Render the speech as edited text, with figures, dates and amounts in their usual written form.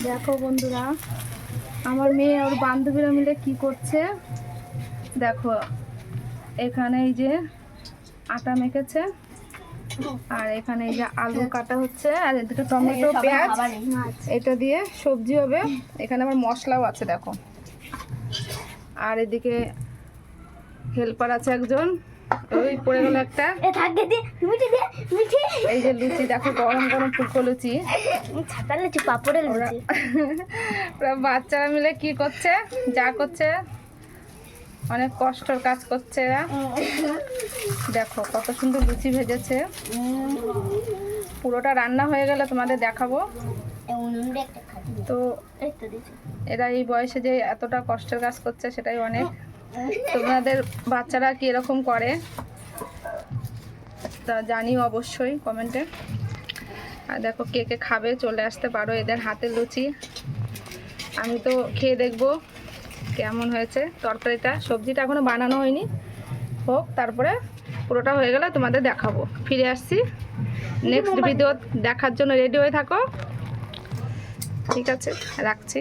দেখো বন্ধুরা, আমার মেয়ে ওর বান্ধবীরা মিলে কি করছে দেখো। এখানে এই যে আটা মেখেছে, আর এখানে এই যে আলু কাটা হচ্ছে, আর এদিকে টমেটো পেঁয়াজ এটা দিয়ে সবজি হবে। এখানে আবার মশলাও আছে দেখো। আর এদিকে হেল্পার আছে একজন, ওই পড়ে গেল একটা। এই যে লুচি দেখো, গরম গরম ফুলকো লুচি, পাপড়ের লুচি। ওরা বাচ্চারা মিলে কি করছে, যা করছে, অনেক কষ্টর কাজ করছে এরা। দেখো কত সুন্দর লুচি ভেজেছে। পুরোটা রান্না হয়ে গেলে তোমাদের দেখাবো। তো এরা এই বয়সে যে এতটা কষ্টের কাজ করছে সেটাই অনেক। তোমাদের বাচ্চারা কি এরকম করে তা জানিও অবশ্যই কমেন্টে। আর দেখো কে কে খাবে চলে আসতে পারো, এদের হাতের লুচি। আমি তো খেয়ে দেখবো কেমন হয়েছে তরকারিটা। সবজিটা এখনো বানানো হয়নি, হোক, তারপরে পুরোটা হয়ে গেলে তোমাদের দেখাবো। ফিরে আসছি নেক্সট ভিডিও দেখার জন্য, রেডি হয়ে থাকো। ঠিক আছে, রাখছি।